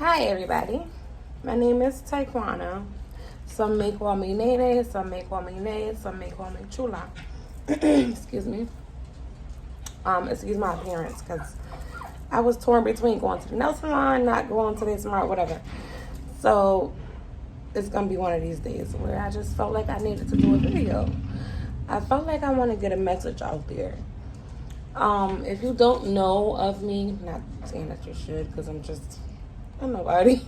Hi everybody, my name is Taekwondo. Some may call me Nene, some may call me Nay, some may call me Chula. Excuse me. Excuse my appearance because I was torn between going to the nail salon, not going to the smart, whatever. So it's gonna be one of these days where I just felt like I needed to do a video. I felt like I want to get a message out there. If you don't know of me, not saying that you should because I'm nobody.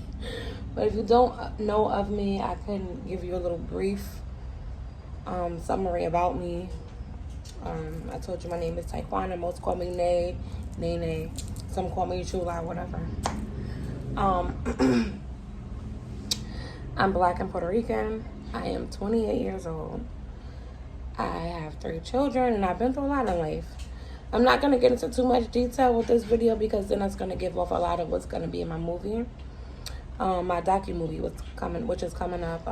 But if you don't know of me, I can give you a little brief summary about me. I told you my name is Taekwondo. Most call me Nene. Some call me Chula, whatever. I'm Black and Puerto Rican. I am 28 years old. I have 3 children, and I've been through a lot in life. I'm not going to get into too much detail with this video because then that's going to give off a lot of what's going to be in my movie. My docu-movie which is coming up.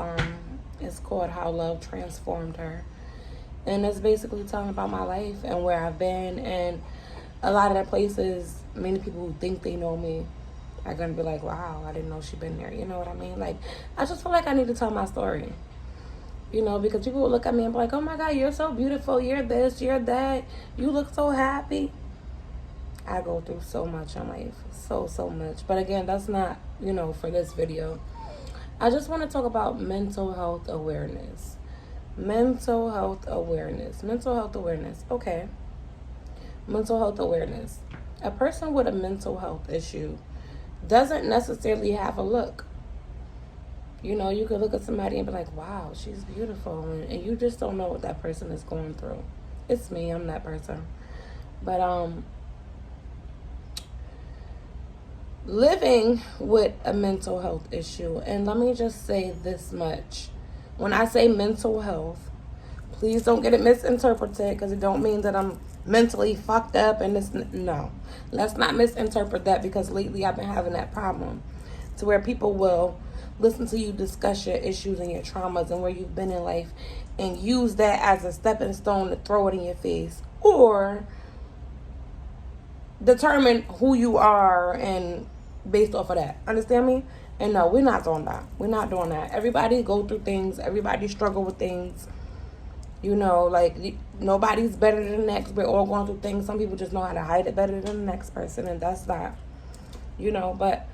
It's called How Love Transformed Her. And it's basically telling about my life and where I've been. And a lot of the places, many people who think they know me are going to be like, wow, I didn't know she'd been there. You know what I mean? Like, I just feel like I need to tell my story. You know, because people will look at me and be like, oh my God, you're so beautiful. You're this, you're that. You look so happy. I go through so much in life. So much. But again, that's not, for this video. I just want to talk about mental health awareness. Mental health awareness. Okay. Mental health awareness. A person with a mental health issue doesn't necessarily have a look. You could look at somebody and be like, wow, she's beautiful. And you just don't know what that person is going through. It's me. I'm that person. But living with a mental health issue, and let me just say this much. When I say mental health, please don't get it misinterpreted because it don't mean that I'm mentally fucked up and this. No. Let's not misinterpret that because lately I've been having that problem to where people will listen to you discuss your issues and your traumas and where you've been in life and use that as a stepping stone to throw it in your face or determine who you are and based off of that. Understand me? And no, we're not doing that. We're not doing that. Everybody go through things. Everybody struggle with things. Nobody's better than the next. We're all going through things. Some people just know how to hide it better than the next person, and that's that. But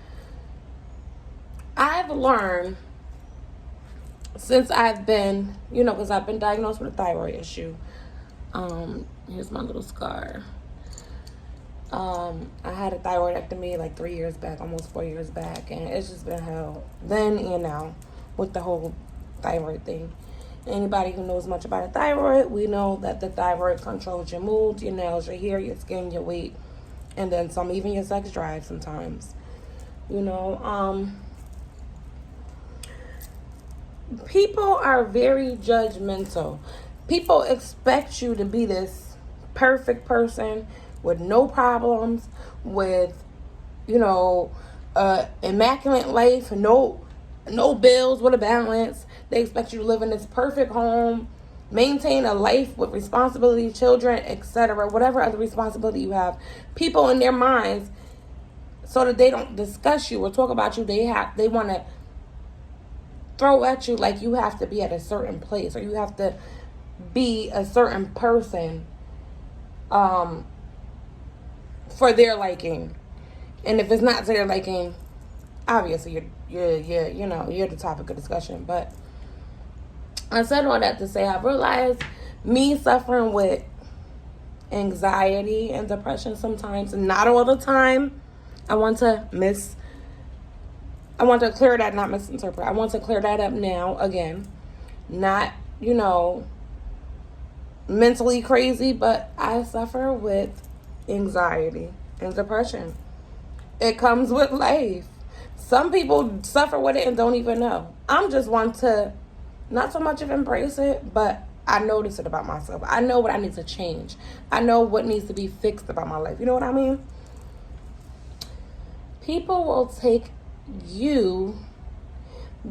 I've learned since I've been, because I've been diagnosed with a thyroid issue. Here's my little scar. I had a thyroidectomy like 3 years back, almost 4 years back, and it's just been hell then and now with the whole thyroid thing. Anybody who knows much about a thyroid, we know that the thyroid controls your mood, your nails, your hair, your skin, your weight, and then even your sex drive sometimes. People are very judgmental. People expect you to be this perfect person with no problems, with, immaculate life, no bills, with a balance. They expect you to live in this perfect home, maintain a life with responsibility, children, etc., whatever other responsibility you have. People in their minds, so that they don't discuss you or talk about you, they want to throw at you like you have to be at a certain place or you have to be a certain person for their liking. And if it's not to their liking, obviously you're the topic of discussion. But I said all that to say I realized me suffering with anxiety and depression sometimes, not all the time. I want to clear that, not misinterpret. I want to clear that up now, again. Not, mentally crazy, but I suffer with anxiety and depression. It comes with life. Some people suffer with it and don't even know. I'm just one to not so much of embrace it, but I notice it about myself. I know what I need to change. I know what needs to be fixed about my life. You know what I mean? People will take you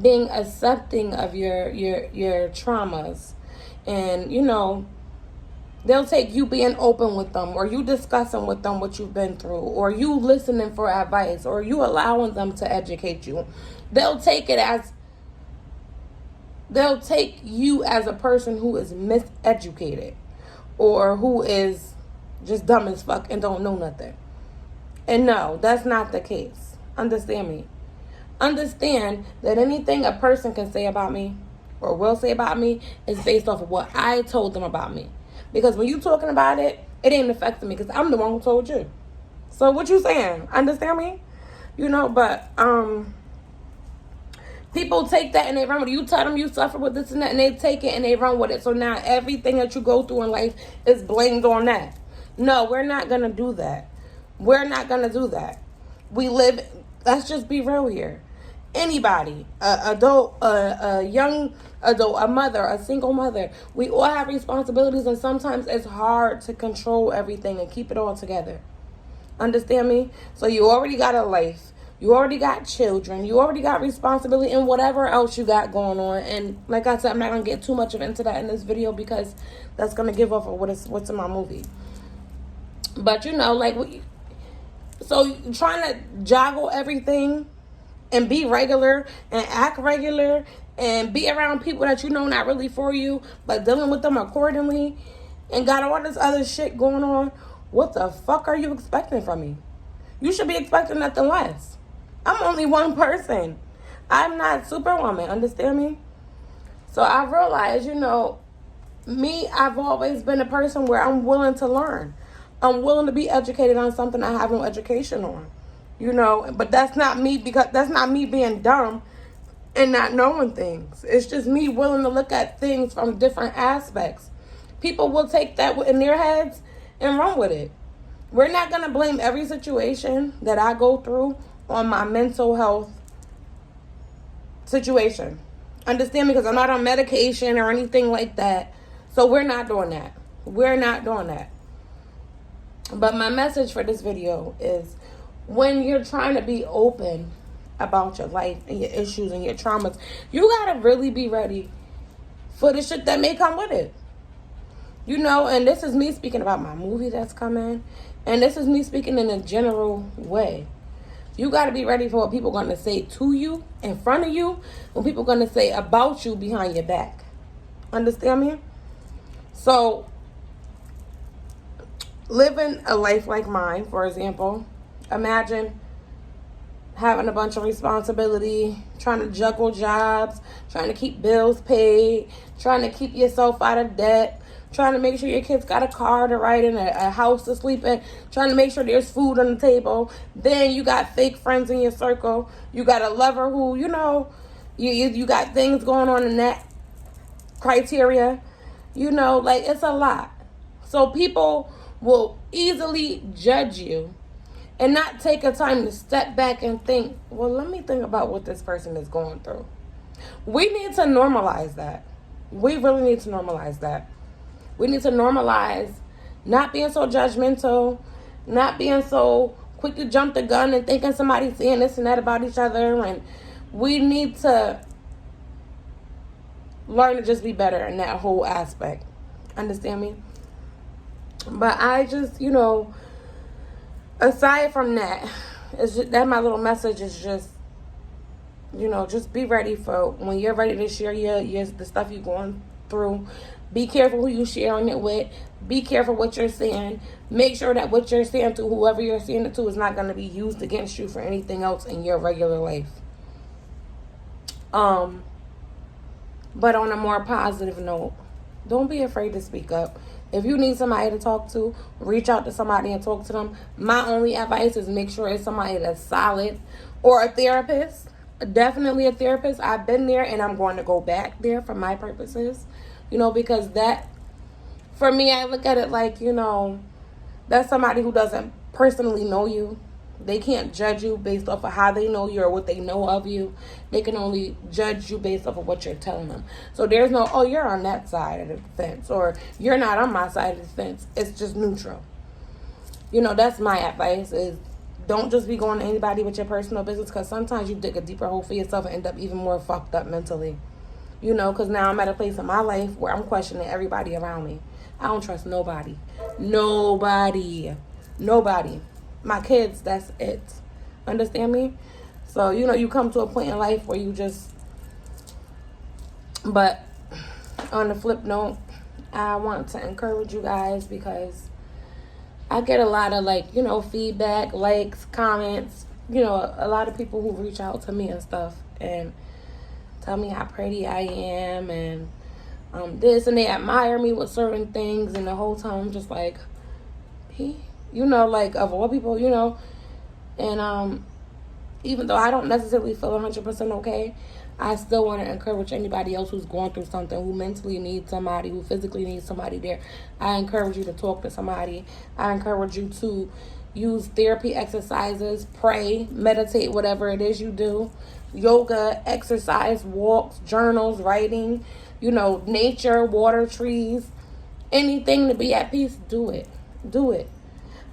being accepting of your traumas and They'll take you being open with them, or you discussing with them what you've been through, or you listening for advice, or you allowing them to educate you. They'll take you as a person who is miseducated, or who is just dumb as fuck and don't know nothing. And no, that's not the case. Understand me. Understand that anything a person can say about me or will say about me is based off of what I told them about me. Because when you talking about it, it ain't affecting me because I'm the one who told you. So what you saying? Understand me? But people take that and they run with it. You tell them you suffer with this and that, and they take it and they run with it. So now everything that you go through in life is blamed on that. No, we're not going to do that. We're not going to do that. Let's just be real here. Anybody, a young adult, a mother, a single mother, we all have responsibilities, and sometimes it's hard to control everything and keep it all together. Understand me? So you already got a life. You already got children. You already got responsibility and whatever else you got going on. And like I said, I'm not going to get too much into that in this video because that's going to give off of what's in my movie. But, so trying to joggle everything and be regular and act regular and be around people that not really for you, but dealing with them accordingly and got all this other shit going on. What the fuck are you expecting from me? You should be expecting nothing less. I'm only one person. I'm not Superwoman. Understand me? So I realized, me, I've always been a person where I'm willing to learn. I'm willing to be educated on something I have no education on. But that's not me being dumb and not knowing things. It's just me willing to look at things from different aspects. People will take that in their heads and run with it. We're not going to blame every situation that I go through on my mental health situation. Understand me? Because I'm not on medication or anything like that. So we're not doing that. We're not doing that. But my message for this video is, when you're trying to be open about your life and your issues and your traumas, you got to really be ready for the shit that may come with it. And this is me speaking about my movie that's coming. And this is me speaking in a general way. You got to be ready for what people are going to say to you, in front of you, what people are going to say about you behind your back. Understand me? So, living a life like mine, for example, imagine having a bunch of responsibility, trying to juggle jobs, trying to keep bills paid, trying to keep yourself out of debt, trying to make sure your kids got a car to ride in, a house to sleep in, trying to make sure there's food on the table. Then you got fake friends in your circle. You got a lover who, you got things going on in that criteria. It's a lot. So people will easily judge you and not take a time to step back and think, well, let me think about what this person is going through. We need to normalize that. We really need to normalize that. We need to normalize not being so judgmental, not being so quick to jump the gun and thinking somebody's saying this and that about each other. And we need to learn to just be better in that whole aspect. Understand me? But I just, aside from that, it's just, that my little message is just, just be ready for when you're ready to share the stuff you're going through. Be careful who you're sharing it with. Be careful what you're saying. Make sure that what you're saying to whoever you're saying it to is not going to be used against you for anything else in your regular life. But on a more positive note, don't be afraid to speak up. If you need somebody to talk to, reach out to somebody and talk to them. My only advice is make sure it's somebody that's solid, or a therapist. Definitely a therapist. I've been there and I'm going to go back there for my purposes. Because that, for me, I look at it like, that's somebody who doesn't personally know you. They can't judge you based off of how they know you or what they know of you. They can only judge you based off of what you're telling them. So there's no, oh, you're on that side of the fence, or you're not on my side of the fence. It's just neutral. That's my advice, is don't just be going to anybody with your personal business, because sometimes you dig a deeper hole for yourself and end up even more fucked up mentally. Because now I'm at a place in my life where I'm questioning everybody around me. I don't trust nobody. Nobody. Nobody. My kids, that's it. Understand me? So, you know, you come to a point in life where you just... But on the flip note, I want to encourage you guys because I get a lot of, like, you know, feedback, likes, comments. You know, a lot of people who reach out to me and stuff and tell me how pretty I am and this, and they admire me with certain things, and the whole time I'm just like, you know, like, of all people, you know, and even though I don't necessarily feel 100% okay, I still want to encourage anybody else who's going through something, who mentally needs somebody, who physically needs somebody there. I encourage you to talk to somebody. I encourage you to use therapy exercises, pray, meditate, whatever it is you do. Yoga, exercise, walks, journals, writing, you know, nature, water, trees, anything to be at peace, do it. Do it.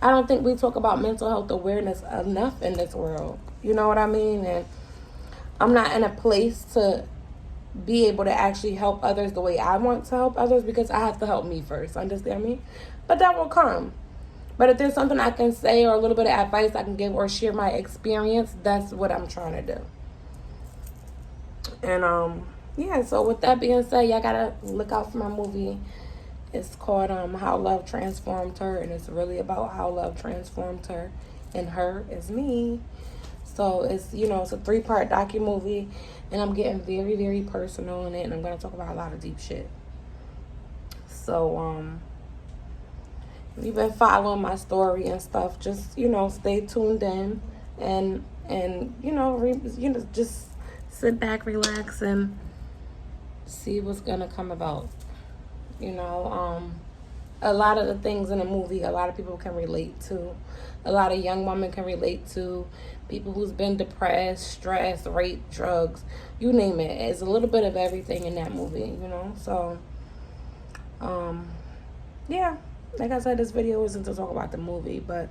I don't think we talk about mental health awareness enough in this world. You know what I mean? And I'm not in a place to be able to actually help others the way I want to help others because I have to help me first. Understand me? But that will come. But if there's something I can say or a little bit of advice I can give or share my experience, that's what I'm trying to do. And yeah, so with that being said, y'all gotta look out for my movie. It's called How Love Transformed Her, and it's really about how love transformed her, and her is me. So it's, you know, it's a 3-part docu-movie, and I'm getting very, very personal in it, and I'm going to talk about a lot of deep shit. So, if you've been following my story and stuff, just, you know, stay tuned in, and you know, just sit back, relax, and see what's going to come about. You know, a lot of the things in the movie, a lot of people can relate to. A lot of young women can relate to. People who's been depressed, stressed, raped, drugs, you name it. It's a little bit of everything in that movie, you know. So, yeah. Like I said, this video isn't to talk about the movie, but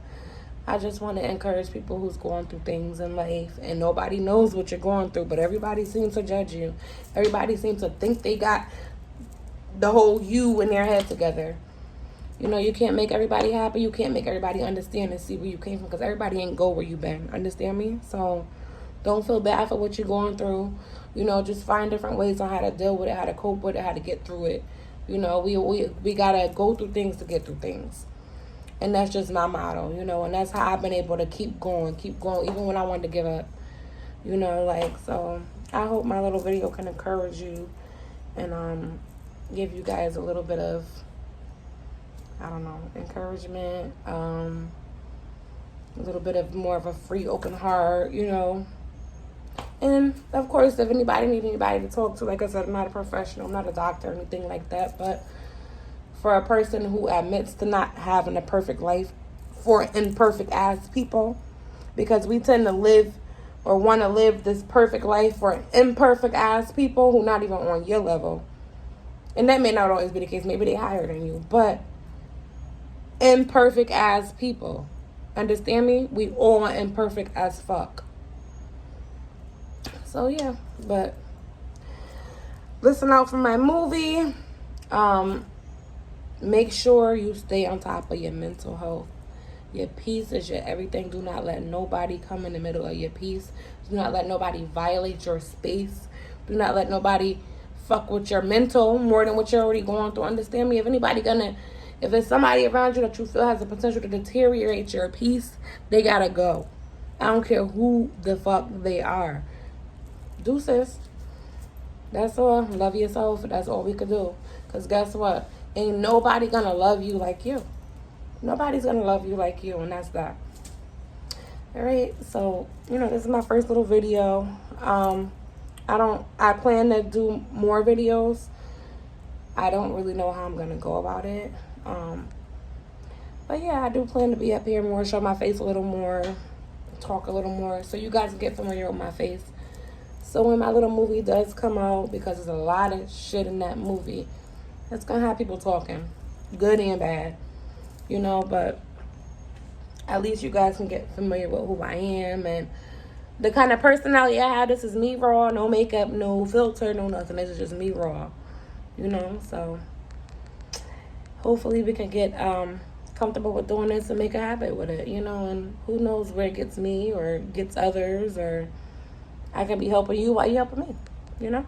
I just want to encourage people who's going through things in life, and nobody knows what you're going through, but everybody seems to judge you. Everybody seems to think they got the whole you in their head together. You know, you can't make everybody happy. You can't make everybody understand and see where you came from, because everybody ain't go where you been. Understand me? So don't feel bad for what you're going through. You know, just find different ways on how to deal with it, how to cope with it, how to get through it. You know, we gotta go through things to get through things. And that's just my motto, you know, and that's how I've been able to keep going, even when I wanted to give up. You know, like, so I hope my little video can encourage you and give you guys a little bit of, I don't know, encouragement, a little bit of more of a free, open heart, you know. And, of course, if anybody needs anybody to talk to, like I said, I'm not a professional, I'm not a doctor or anything like that, but for a person who admits to not having a perfect life, for imperfect-ass people, because we tend to live or want to live this perfect life for imperfect-ass people who not even on your level. And that may not always be the case. Maybe they're higher than you, but imperfect as people. Understand me? We all imperfect as fuck. So yeah, but listen out for my movie. Make sure you stay on top of your mental health. Your peace is your everything. Do not let nobody come in the middle of your peace. Do not let nobody violate your space. Do not let nobody fuck with your mental more than what you're already going through. Understand me? If there's somebody around you that you feel has the potential to deteriorate your peace, they gotta go. I don't care who the fuck they are. Deuces. That's all. Love yourself. That's all we could do. Because guess what? Ain't nobody gonna love you like you. Nobody's gonna love you like you, and that's that. Alright, so, you know, this is my first little video. I plan to do more videos. I don't really know how I'm gonna go about it. But yeah, I do plan to be up here more, show my face a little more, talk a little more, so you guys can get familiar with my face. So when my little movie does come out, because there's a lot of shit in that movie, it's gonna have people talking, good and bad, you know, but at least you guys can get familiar with who I am and the kind of personality I have. This is me raw, no makeup, no filter, no nothing. This is just me raw, you know. So hopefully we can get comfortable with doing this and make a habit with it, you know, and who knows where it gets me or gets others, or I can be helping you while you helping me, you know.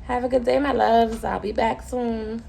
Have a good day, my loves. I'll be back soon.